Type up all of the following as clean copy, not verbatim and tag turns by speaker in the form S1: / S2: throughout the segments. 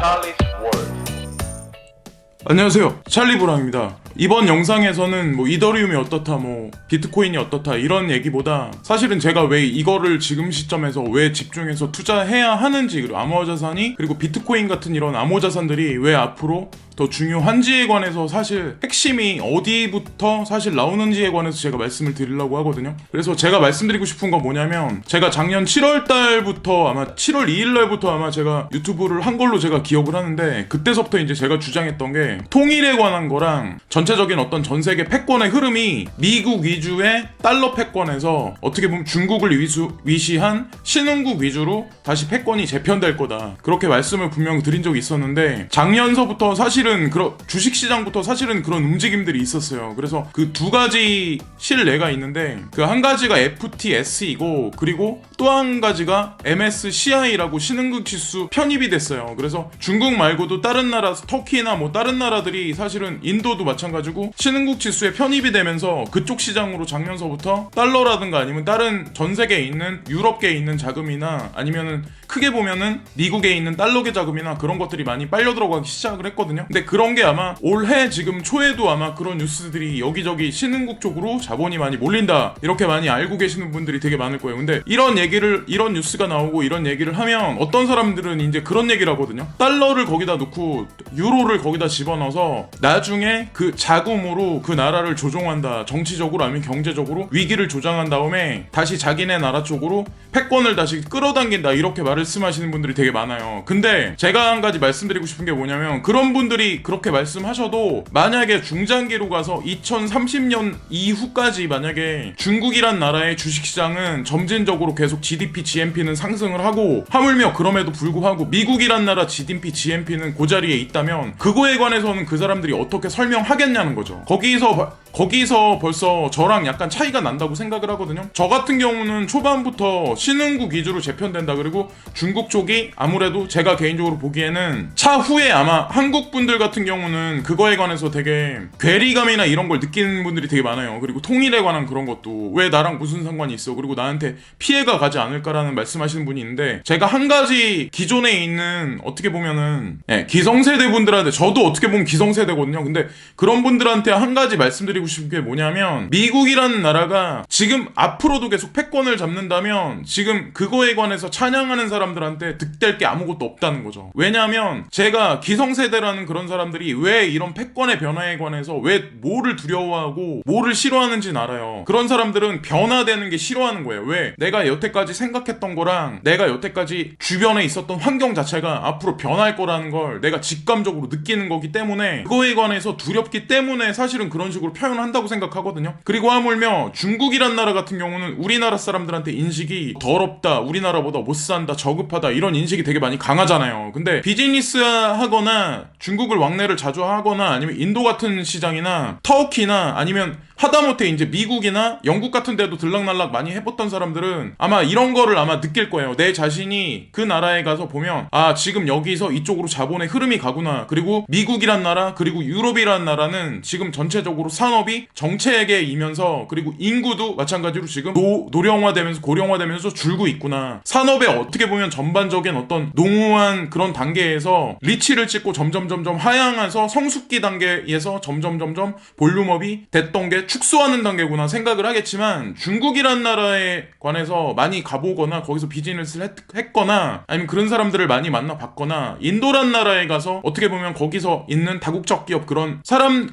S1: Charlie's World.
S2: 안녕하세요, 찰리브라입니다. 이번 영상에서는 이더리움이 어떻다, 비트코인이 어떻다 이런 얘기보다 사실은 제가 왜 이거를 지금 시점에서 왜 집중해서 투자해야 하는지, 그리고 암호자산이, 그리고 비트코인 같은 이런 암호자산들이 왜 앞으로 더 중요한지에 관해서 사실 핵심이 어디부터 사실 나오는지에 관해서 제가 말씀을 드리려고 하거든요. 그래서 제가 말씀드리고 싶은 건 뭐냐면, 제가 작년 7월달부터 아마 7월 2일날부터 아마 제가 유튜브를 한 걸로 제가 기억을 하는데, 그때서부터 이제 제가 주장했던 게 통일에 관한 거랑 전체적인 어떤 전 세계 패권의 흐름이 미국 위주의 달러 패권에서 어떻게 보면 중국을 위시한 신흥국 위주로 다시 패권이 재편될 거다, 그렇게 말씀을 분명 드린 적이 있었는데, 작년서부터 사실은 주식시장부터 사실은 그런 움직임들이 있었어요. 그래서 그 두 가지 실내가 있는데, 그 한 가지가 FTSE고 그리고 또 한 가지가 MSCI라고 신흥국 지수 편입이 됐어요. 그래서 중국 말고도 다른 나라, 터키나 다른 나라들이 사실은 인도도 마찬가지고 신흥국 지수에 편입이 되면서 그쪽 시장으로 작년서부터 달러라든가 아니면 다른 전 세계에 있는 유럽계에 있는 자금이나 아니면은 크게 보면은 미국에 있는 달러계 자금이나 그런 것들이 많이 빨려 들어가기 시작을 했거든요. 근데 그런 게 아마 올해 지금 초에도 아마 그런 뉴스들이 여기저기 신흥국 쪽으로 자본이 많이 몰린다, 이렇게 많이 알고 계시는 분들이 되게 많을 거예요. 근데 이런 뉴스가 나오고 이런 얘기를 하면 어떤 사람들은 이제 그런 얘기를 하거든요. 달러를 거기다 놓고 유로를 거기다 집어넣어서 나중에 그 자금으로 그 나라를 조종한다, 정치적으로 아니면 경제적으로 위기를 조장한 다음에 다시 자기네 나라 쪽으로 패권을 다시 끌어당긴다, 이렇게 말씀하시는 분들이 되게 많아요. 근데 제가 한 가지 말씀드리고 싶은 게 뭐냐면, 그런 분들이 그렇게 말씀하셔도 만약에 중장기로 가서 2030년 이후까지 만약에 중국이란 나라의 주식시장은 점진적으로 계속 GDP, GNP는 상승을 하고, 하물며 그럼에도 불구하고 미국이란 나라 GDP, GNP는 그 자리에 있다면 그거에 관해서는 그 사람들이 어떻게 설명하겠냐는 거죠. 거기서 벌써 저랑 약간 차이가 난다고 생각을 하거든요. 저 같은 경우는 초반부터 신흥국 위주로 재편된다, 그리고 중국 쪽이 아무래도 제가 개인적으로 보기에는 차후에 아마 한국 분들 같은 경우는 그거에 관해서 되게 괴리감이나 이런 걸 느끼는 분들이 되게 많아요. 그리고 통일에 관한 그런 것도 왜 나랑 무슨 상관이 있어, 그리고 나한테 피해가 가지 않을까라는 말씀하시는 분이 있는데, 제가 한 가지 기존에 있는 어떻게 보면은 기성세대 분들한테, 저도 어떻게 보면 기성세대거든요. 근데 그런 분들한테 한 가지 말씀드리고 싶은 게 뭐냐면, 미국이라는 나라가 지금 앞으로도 계속 패권을 잡는다면 지금 그거에 관해서 찬양하는 사람들한테 득될 게 아무것도 없다는 거죠. 왜냐하면 제가 기성세대라는 그런 사람들이 왜 이런 패권의 변화에 관해서 왜 뭐를 두려워하고 뭐를 싫어하는지는 알아요. 그런 사람들은 변화되는 게 싫어하는 거예요. 왜? 내가 여태까지 생각했던 거랑 내가 여태까지 주변에 있었던 환경 자체가 앞으로 변할 거라는 걸 내가 직감적으로 느끼는 거기 때문에, 그거에 관해서 두렵기 때문에 사실은 그런 식으로 표현한다고 생각하거든요. 그리고 하물며 중국이란 나라 같은 경우는 우리나라 사람들한테 인식이 더럽다, 우리나라보다 못산다, 저급하다, 이런 인식이 되게 많이 강하잖아요. 근데 비즈니스 하거나 중국을 왕래를 자주 하거나 아니면 인도 같은 시장이나 터키나 아니면 하다못해 이제 미국이나 영국 같은 데도 들락날락 많이 해봤던 사람들은 아마 이런 거를 아마 느낄 거예요. 내 자신이 그 나라에 가서 보면, 아, 지금 여기서 이쪽으로 자본의 흐름이 가구나. 그리고 미국이란 나라, 그리고 유럽이란 나라는 지금 전체적으로 산업이 정체에게이면서, 그리고 인구도 마찬가지로 지금 노령화되면서 고령화되면서 줄고 있구나. 산업에 어떻게 보면 전반적인 어떤 농후한 그런 단계에서 리치를 찍고 점점점점 하향해서 성숙기 단계에서 점점점점 볼륨업이 됐던 게 축소하는 단계구나 생각을 하겠지만, 중국이란 나라에 관해서 많이 가보거나 거기서 비즈니스를 했거나 아니면 그런 사람들을 많이 만나봤거나, 인도란 나라에 가서 어떻게 보면 거기서 있는 다국적 기업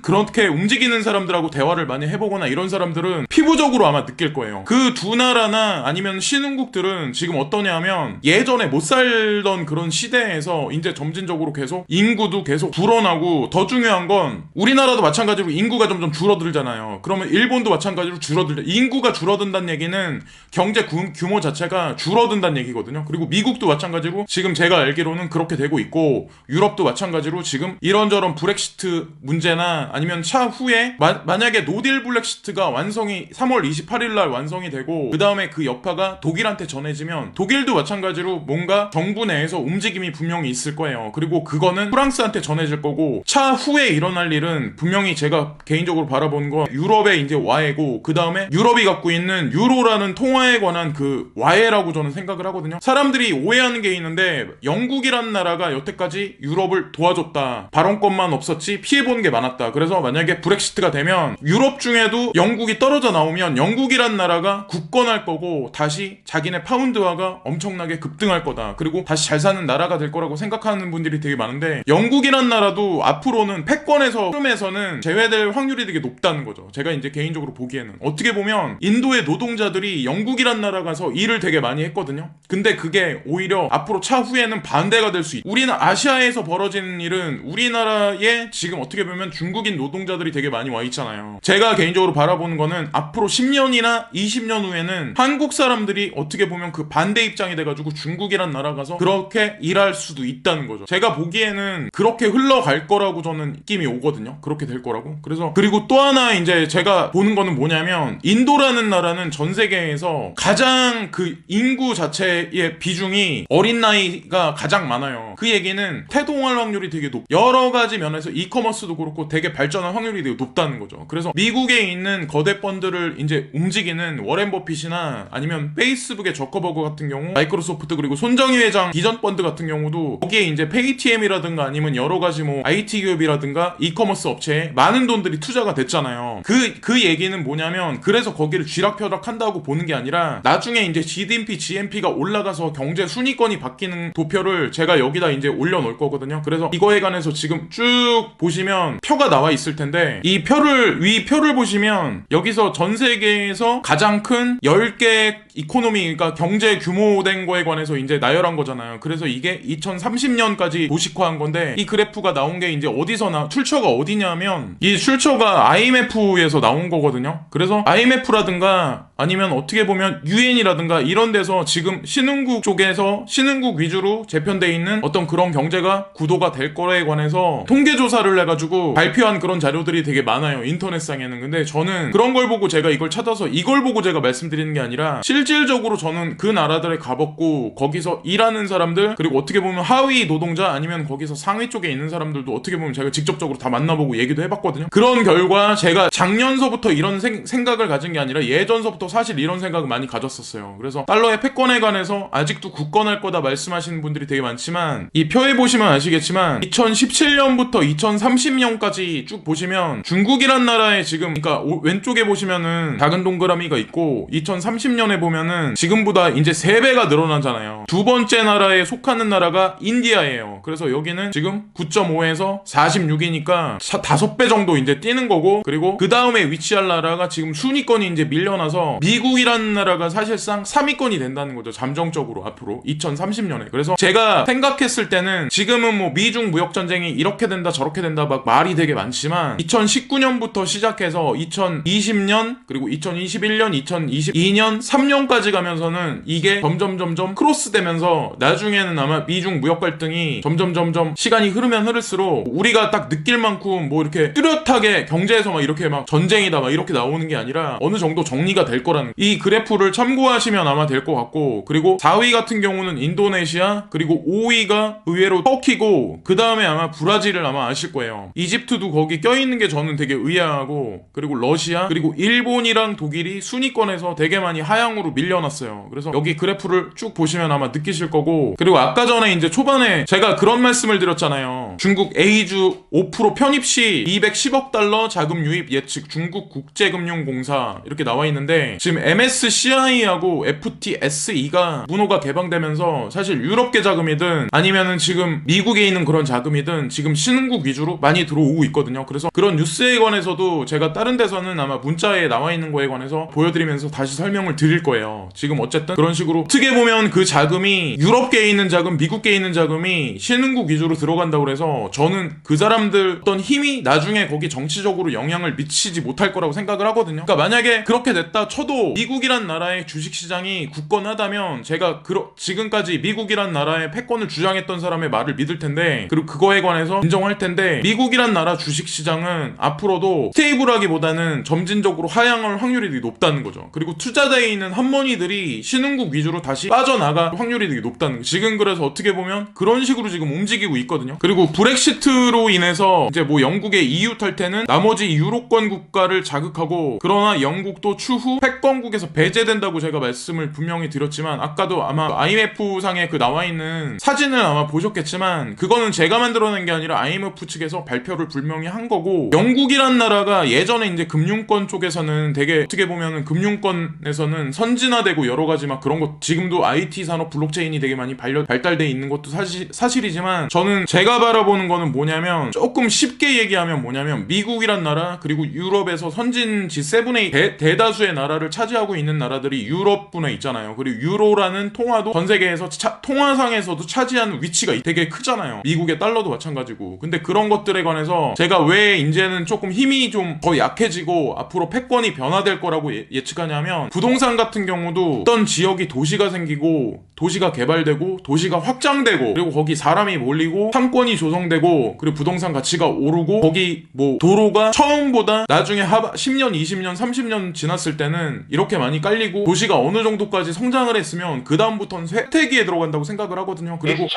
S2: 그렇게 움직이는 사람들하고 대화를 많이 해보거나, 이런 사람들은 피부적으로 아마 느낄 거예요. 그 두 나라나 아니면 신흥국들은 지금 어떠냐면, 예전에 못 살던 그런 시대에서 이제 점진적으로 계속 인구도 계속 불어나고, 더 중요한 건 우리나라도 마찬가지로 인구가 점점 줄어들잖아요. 그러면 일본도 마찬가지로 인구가 줄어든다는 얘기는 경제 규모 자체가 줄어든다는 얘기거든요. 그리고 미국도 마찬가지로 지금 제가 알기로는 그렇게 되고 있고, 유럽도 마찬가지로 지금 이런저런 브렉시트 문제나 아니면 차후에 만약에 노딜 브렉시트가 3월 28일 날 완성이 되고 그 다음에 그 여파가 독일한테 전해지면, 독일도 마찬가지로 뭔가 정부 내에서 움직임이 분명히 있을 거예요. 그리고 그거는 프랑스한테 전해질 거고, 차후에 일어날 일은 분명히 제가 개인적으로 바라보는 건 유럽의 이제 와해고, 그 다음에 유럽이 갖고 있는 유로라는 통화에 관한 그 와해라고 저는 생각을 하거든요. 사람들이 오해하는 게 있는데, 영국이란 나라가 여태까지 유럽을 도와줬다, 발언권만 없었지 피해보는 게 많았다. 그래서 만약에 브렉시트가 되면 유럽 중에도 영국이 떨어져 나오면 영국이란 나라가 굳건할 거고 다시 자기네 파운드화가 엄청나게 급등할 거다, 그리고 다시 잘 사는 나라가 될 거라고 생각하는 분들이 되게 많은데, 영국이란 나라도 앞으로는 패권에서 흐름에서는 제외될 확률이 되게 높다는 거죠. 제가 이제 개인적으로 보기에는 어떻게 보면 인도의 노동자들이 영국이란 나라 가서 일을 되게 많이 했거든요. 근데 그게 오히려 앞으로 차후에는 반대가 될 수 있다. 우리는 아시아에서 벌어지는 일은 우리나라에 지금 어떻게 보면 중국인 노동자들이 되게 많이 와 있잖아요. 제가 개인적으로 바라보는 거는 앞으로 10년이나 20년 후에는 한국 사람들이 어떻게 보면 그 반대 입장이 돼가지고 중국이란 나라 가서 그렇게 일할 수도 있다는 거죠. 제가 보기에는 그렇게 흘러갈 거라고 저는 느낌이 오거든요. 그렇게 될 거라고. 그래서 그리고 또 하나 이제 제가 보는 거는 뭐냐면, 인도라는 나라는 전 세계에서 가장 그 인구 자체의 비중이 어린 나이가 가장 많아요. 그 얘기는 태동할 확률이 되게 여러 가지 면에서 이커머스도 그렇고 되게 발전할 확률이 되게 높다는 거죠. 그래서 미국에 있는 거대 펀드를 이제 움직이는 워렌 버핏이나 아니면 페이스북의 저커버그 같은 경우, 마이크로소프트, 그리고 손정희 회장 기전 펀드 같은 경우도 거기에 이제 페이티엠이라든가 아니면 여러 가지 뭐 IT 기업이라든가 이커머스 업체에 많은 돈들이 투자가 됐잖아요. 그 얘기는 뭐냐면, 그래서 거기를 쥐락펴락 한다고 보는 게 아니라 나중에 이제 GDP, GNP가 올라가서 경제 순위권이 바뀌는 도표를 제가 여기다 이제 올려놓을 거거든요. 그래서 이거에 관해서 지금 쭉 보시면 표가 나와 있을 텐데, 이 표를 위 표를 보시면 여기서 전 세계에서 가장 큰 10개 이코노미, 그러니까 경제 규모된 거에 관해서 이제 나열한 거잖아요. 그래서 이게 2030년까지 도식화한 건데, 이 그래프가 나온 게 이제 어디서 출처가 어디냐면, 이 출처가 IMF에서 나온 거거든요. 그래서 IMF라든가 아니면 어떻게 보면 UN이라든가 이런 데서 지금 신흥국 쪽에서 신흥국 위주로 재편돼 있는 어떤 그런 경제가 구도가 될 거에 관해서 통계조사를 해가지고 발표한 그런 자료들이 되게 많아요, 인터넷상에는. 근데 저는 그런 걸 보고 제가 이걸 찾아서 이걸 보고 제가 말씀드리는 게 아니라, 실질적으로 저는 그 나라들에 가봤고 거기서 일하는 사람들, 그리고 어떻게 보면 하위 노동자 아니면 거기서 상위 쪽에 있는 사람들도 어떻게 보면 제가 직접적으로 다 만나보고 얘기도 해봤거든요. 그런 결과 제가 작년서부터 이런 생각을 가진 게 아니라 예전서부터 사실 이런 생각을 많이 가졌었어요. 그래서 달러의 패권에 관해서 아직도 굳건할 거다 말씀하시는 분들이 되게 많지만, 이 표에 보시면 아시겠지만 2017년부터 2030년까지 쭉 보시면 중국이란 나라에 지금, 그러니까 왼쪽에 보시면은 작은 동그라미가 있고 2030년에 보면은 지금보다 이제 3배가 늘어나잖아요. 두 번째 나라에 속하는 나라가 인디아예요. 그래서 여기는 지금 9.5에서 46이니까 5배 정도 이제 뛰는 거고, 그리고 그 다음에 위치할 나라가 지금 순위권이 이제 밀려나서 미국이라는 나라가 사실상 3위권이 된다는 거죠. 잠정적으로 앞으로 2030년에. 그래서 제가 생각했을 때는 지금은 뭐 미중 무역전쟁이 이렇게 된다 저렇게 된다 막 말이 되게 많지만, 2019년부터 시작해서 2020년 그리고 2021년 2022년 3년까지 가면서는 이게 점점 크로스되면서 나중에는 아마 미중 무역 갈등이 점점 시간이 흐르면 흐를수록 우리가 딱 느낄 만큼 뭐 이렇게 뚜렷하게 경제에서 막 이렇게 막 전쟁이다 막 이렇게 나오는 게 아니라 어느 정도 정리가 될 거라는, 이 그래프를 참고하시면 아마 될 것 같고, 그리고 4위 같은 경우는 인도네시아, 그리고 5위가 의외로 터키고, 그 다음에 아마 브라질을 아마 아실 거예요. 이집트도 거기 껴있는 게 저는 되게 의아하고, 그리고 러시아, 그리고 일본이랑 독일이 순위권에서 되게 많이 하향으로 밀려났어요. 그래서 여기 그래프를 쭉 보시면 아마 느끼실 거고, 그리고 아까 전에 이제 초반에 제가 그런 말씀을 드렸잖아요. 중국 A주 5% 편입 시 210억 달러 자금 유입 예측 중국 국제금융공사 이렇게 나와 있는데, 지금 MSCI하고 FTSE가 문호가 개방되면서 사실 유럽계 자금이든 아니면은 지금 미국에 있는 그런 자금이든 지금 신흥국 위주로 많이 들어오고 있거든요. 그래서 그런 뉴스에 관해서도 제가 다른 데서는 아마 문자에 나와 있는 거에 관해서 보여드리면서 다시 설명을 드릴 거예요. 지금 어쨌든 그런 식으로 어떻게 보면 그 자금이 유럽계에 있는 자금, 미국계에 있는 자금이 신흥국 위주로 들어간다고 해서 저는 그 사람들 어떤 힘이 나중에 거기 정치적으로 영향을 미치지 못할 거라고 생각을 하거든요. 그러니까 만약에 그렇게 됐다 쳐도 미국이란 나라의 주식시장이 굳건하다면 제가 지금까지 미국이란 나라의 패권을 주장했던 사람의 말을 믿을 텐데, 그리고 그거에 관해서 인정할 텐데, 미국이란 나라 주식시장은 앞으로도 스테이블하기보다는 점진적으로 하향할 확률이 되게 높다는 거죠. 그리고 투자자에 있는 한머니들이 신흥국 위주로 다시 빠져나갈 확률이 되게 높다는 거죠. 지금 그래서 어떻게 보면 그런 식으로 지금 움직이고 있거든요. 그리고 브렉시트로 인해서 이제 뭐 영국의 EU 탈퇴는 나머지 유로권국 국가를 자극하고, 그러나 영국도 추후 패권국에서 배제된다고 제가 말씀을 분명히 드렸지만, 아까도 아마 IMF상에 그 나와있는 사진을 아마 보셨겠지만 그거는 제가 만들어낸 게 아니라 IMF 측에서 발표를 분명히 한 거고, 영국이란 나라가 예전에 이제 금융권 쪽에서는 되게 어떻게 보면은 금융권에서는 선진화되고 여러 가지 막 그런 것, 지금도 IT 산업 블록체인이 되게 많이 발달돼 있는 것도 사실이지만, 저는 제가 바라보는 거는 뭐냐면, 조금 쉽게 얘기하면 뭐냐면, 미국이란 나라 그리고 유럽에서 선진 G7의 대다수의 나라를 차지하고 있는 나라들이 유럽분에 있잖아요. 그리고 유로라는 통화도 전 세계에서 통화상에서도 차지하는 위치가 되게 크잖아요. 미국의 달러도 마찬가지고. 근데 그런 것들에 관해서 제가 왜 이제는 조금 힘이 좀 더 약해지고 앞으로 패권이 변화될 거라고 예측하냐면, 부동산 같은 경우도 어떤 지역이 도시가 생기고 도시가 개발되고 도시가 확장되고, 그리고 거기 사람이 몰리고 상권이 조성되고, 그리고 부동산 가치가 오르고, 거기 뭐 도로가 처음보다 나중에 10년, 20년, 30년 지났을 때는 이렇게 많이 깔리고 도시가 어느 정도까지 성장을 했으면 그 다음부터는 쇠퇴기에 들어간다고 생각을 하거든요. 그리고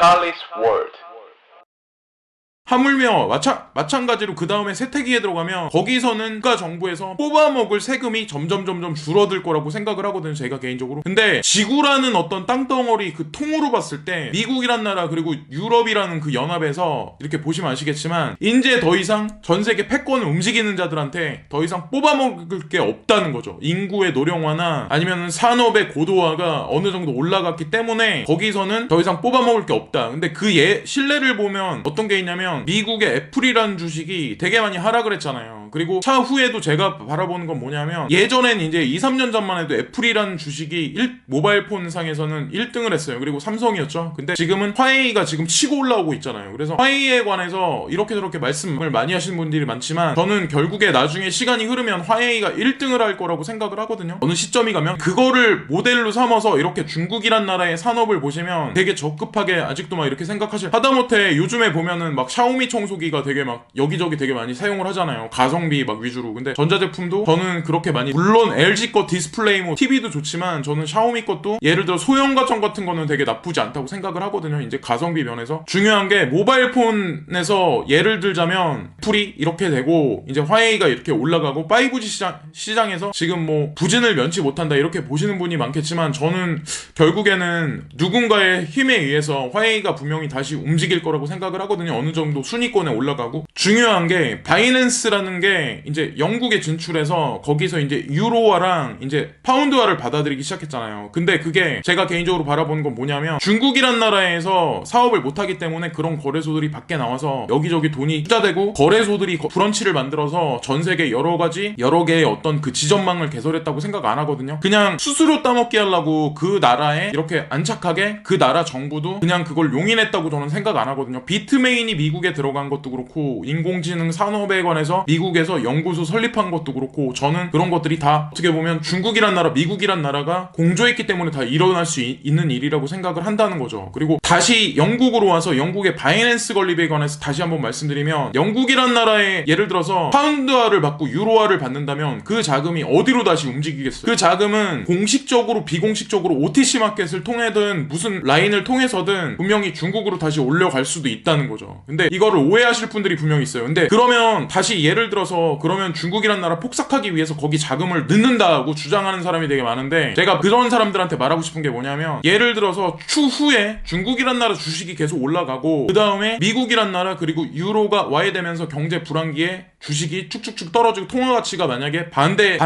S2: 하물며 마찬가지로 그 다음에 세태기에 들어가면 거기서는 국가 정부에서 뽑아먹을 세금이 점점 줄어들 거라고 생각을 하거든요, 제가 개인적으로. 근데 지구라는 어떤 땅덩어리 그 통으로 봤을 때 미국이란 나라 그리고 유럽이라는 그 연합에서 이렇게 보시면 아시겠지만, 이제 더 이상 전 세계 패권을 움직이는 자들한테 더 이상 뽑아먹을 게 없다는 거죠. 인구의 노령화나 아니면 산업의 고도화가 어느 정도 올라갔기 때문에 거기서는 더 이상 뽑아먹을 게 없다. 근데 그 신뢰를 보면 어떤 게 있냐면, 미국의 애플이라는 주식이 되게 많이 하락을 했잖아요. 그리고 차후에도 제가 바라보는 건 뭐냐면, 예전엔 이제 2-3년 전만 해도 애플이라는 주식이 모바일폰 상에서는 1등을 했어요. 그리고 삼성이었죠. 근데 지금은 화웨이가 지금 치고 올라오고 있잖아요. 그래서 화웨이에 관해서 이렇게 저렇게 말씀을 많이 하시는 분들이 많지만, 저는 결국에 나중에 시간이 흐르면 화웨이가 1등을 할 거라고 생각을 하거든요. 어느 시점이 가면 그거를 모델로 삼아서 이렇게 중국이란 나라의 산업을 보시면 되게 적급하게 아직도 막 이렇게 하다못해 요즘에 보면은 막 샤오미 청소기가 되게 막 여기저기 되게 많이 사용을 하잖아요. 가성비 막 위주로. 근데 전자제품도 저는 그렇게 많이, 물론 LG 거 디스플레이 뭐 TV도 좋지만 저는 샤오미 것도 예를 들어 소형 가전 같은 거는 되게 나쁘지 않다고 생각을 하거든요. 이제 가성비 면에서. 중요한 게 모바일폰에서 예를 들자면 애플이 이렇게 되고 이제 화웨이가 이렇게 올라가고 5G 시장에서 지금 뭐 부진을 면치 못한다 이렇게 보시는 분이 많겠지만, 저는 결국에는 누군가의 힘에 의해서 화웨이가 분명히 다시 움직일 거라고 생각을 하거든요. 어느 정도 순위권에 올라가고. 중요한 게 바이낸스라는 게 이제 영국에 진출해서 거기서 이제 유로화랑 이제 파운드화를 받아들이기 시작했잖아요. 근데 그게 제가 개인적으로 바라보는 건 뭐냐면, 중국이란 나라에서 사업을 못하기 때문에 그런 거래소들이 밖에 나와서 여기저기 돈이 투자되고 거래소들이 브런치를 만들어서 전 세계 여러 개의 어떤 그 지점망을 개설했다고 생각 안 하거든요. 그냥 수수료 따먹기 하려고 그 나라에 이렇게 안착하게 그 나라 정부도 그냥 그걸 용인했다고 저는 생각 안 하거든요. 비트메인이 미국에 들어간 것도 그렇고, 인공지능 산업에 관해서 미국에서 연구소 설립한 것도 그렇고, 저는 그런 것들이 다 어떻게 보면 중국이란 나라, 미국이란 나라가 공조했기 때문에 다 일어날 수 있는 일이라고 생각을 한다는 거죠. 그리고 다시 영국으로 와서 영국의 바이낸스 건립에 관해서 다시 한번 말씀드리면, 영국이란 나라에 예를 들어서 파운드화를 받고 유로화를 받는다면 그 자금이 어디로 다시 움직이겠어요? 그 자금은 공식적으로 비공식적으로 OTC 마켓을 통해든 무슨 라인을 통해서든 분명히 중국으로 다시 올려갈 수도 있다는 거죠. 근데 이거를 오해하실 분들이 분명히 있어요. 근데 그러면 다시 예를 들어서 그러면 중국이란 나라 폭삭하기 위해서 거기 자금을 넣는다고 주장하는 사람이 되게 많은데, 제가 그런 사람들한테 말하고 싶은 게 뭐냐면, 예를 들어서 추후에 중국이란 나라 주식이 계속 올라가고 그 다음에 미국이란 나라 그리고 유로가 와야 되면서 경제 불황기에 주식이 쭉쭉쭉 떨어지고 통화 가치가 만약에 반대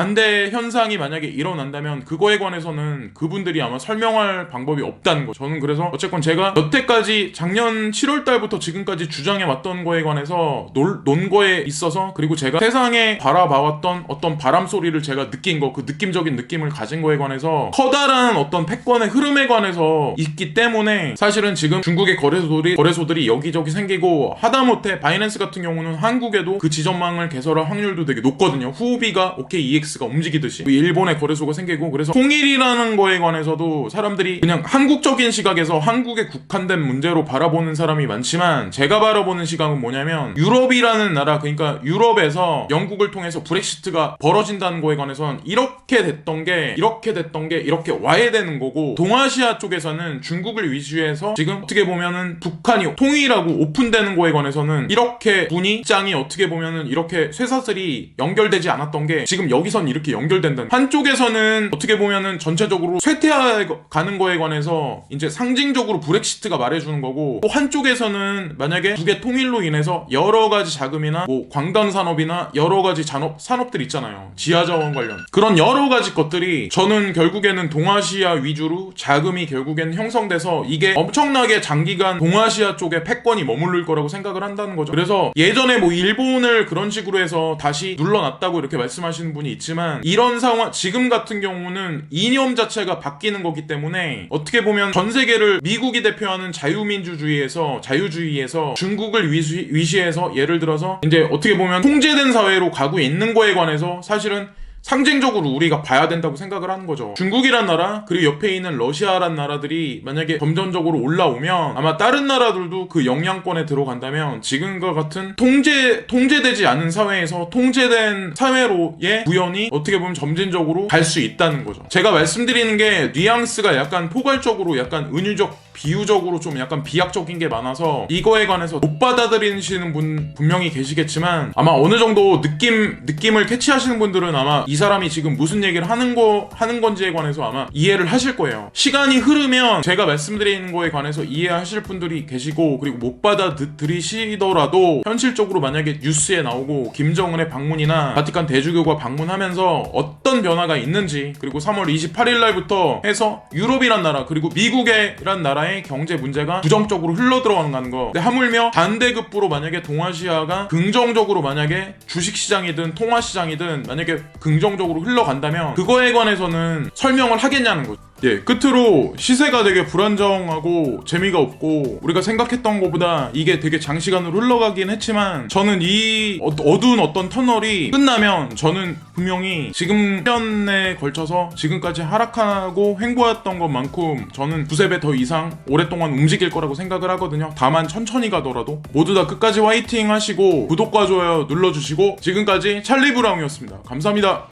S2: 현상이 만약에 일어난다면 그거에 관해서는 그분들이 아마 설명할 방법이 없다는 거죠. 저는 그래서 어쨌건 제가 여태까지 작년 7월 달부터 지금까지 주장해 왔던 거에 관해서 논 거에 있어서, 그리고 제가 세상에 바라봐왔던 어떤 바람 소리를 제가 느낀 거, 그 느낌적인 느낌을 가진 거에 관해서 커다란 어떤 패권의 흐름에 관해서 있기 때문에, 사실은 지금 중국의 거래소들이 여기저기 생기고, 하다못해 바이낸스 같은 경우는 한국에도 그 지점망을 개설할 확률도 되게 높거든요. 후오비가 OKEX가 움직이듯이 일본의 거래소가 생기고. 그래서 통일이라는 거에 관해서도 사람들이 그냥 한국적인 시각에서 한국에 국한된 문제로 바라보는 사람이 많지만, 제가 바라보는 시각은 뭐냐면, 유럽이라는 나라, 그러니까 유럽에서 영국을 통해서 브렉시트가 벌어진다는 거에 관해서는 이렇게 됐던 게 이렇게 와야 되는 거고, 동아시아 쪽에서는 중국을 위주해서 지금 어떻게 보면은 북한이 통일하고 오픈되는 거에 관해서는 이렇게 분위장이 어떻게 보면은 이렇게 쇠사슬이 연결되지 않았던 게 지금 여기선 이렇게 연결된다는, 한쪽에서는 어떻게 보면은 전체적으로 쇠퇴해 가는 거에 관해서 이제 상징적으로 브렉시트가 말해주는 거고, 또 한쪽에서는 만약에 북의 통일로 인해서 여러 가지 자금이나 뭐 광단 산업이나 여러 가지 산업들 있잖아요. 지하자원 관련 그런 여러 가지 것들이, 저는 결국에는 동아시아 위주로 자금이 결국엔 형성돼서 이게 엄청나게 장기간 동아시아 쪽에 패권이 머무를 거라고 생각을 한다는 거죠. 그래서 예전에 뭐 일본을 그런 식으로 해서 다시 눌러놨다고 이렇게 말씀하시는 분이 있지만, 이런 상황 지금 같은 경우는 이념 자체가 바뀌는 거기 때문에 어떻게 보면 전 세계를 미국이 대표하는 자유주의에서 중국을 위시해서 예를 들어서 이제 어떻게 보면 통제된 사회로 가고 있는 거에 관해서 사실은 상징적으로 우리가 봐야 된다고 생각을 하는 거죠. 중국이란 나라, 그리고 옆에 있는 러시아란 나라들이 만약에 점점적으로 올라오면 아마 다른 나라들도 그 영향권에 들어간다면 지금과 같은 통제되지 않은 사회에서 통제된 사회로의 구현이 어떻게 보면 점진적으로 갈 수 있다는 거죠. 제가 말씀드리는 게 뉘앙스가 약간 포괄적으로, 약간 은유적, 비유적으로 좀 약간 비약적인 게 많아서 이거에 관해서 못 받아들이시는 분 분명히 계시겠지만, 아마 어느 정도 느낌을 캐치하시는 분들은 아마 이 사람이 지금 무슨 얘기를 하는 건지에 관해서 아마 이해를 하실 거예요. 시간이 흐르면 제가 말씀드리는 거에 관해서 이해하실 분들이 계시고, 그리고 못 받아들이시더라도 현실적으로 만약에 뉴스에 나오고 김정은의 방문이나 바티칸 대주교가 방문하면서 어떤 변화가 있는지, 그리고 3월 28일 날부터 해서 유럽이란 나라 그리고 미국이란 나라의 경제 문제가 부정적으로 흘러들어가는 거, 근데 하물며 반대급부로 만약에 동아시아가 긍정적으로 만약에 주식시장이든 통화시장이든 만약에 긍정적으로 흘러간다면 그거에 관해서는 설명을 하겠냐는 거죠. 예, 끝으로 시세가 되게 불안정하고 재미가 없고 우리가 생각했던 것보다 이게 되게 장시간으로 흘러가긴 했지만, 저는 이 어두운 어떤 터널이 끝나면 저는 분명히 지금 1년에 걸쳐서 지금까지 하락하고 횡보했던 것만큼 저는 두세 배 더 이상 오랫동안 움직일 거라고 생각을 하거든요. 다만 천천히 가더라도 모두 다 끝까지 화이팅 하시고 구독과 좋아요 눌러주시고, 지금까지 찰리브라운이었습니다. 감사합니다.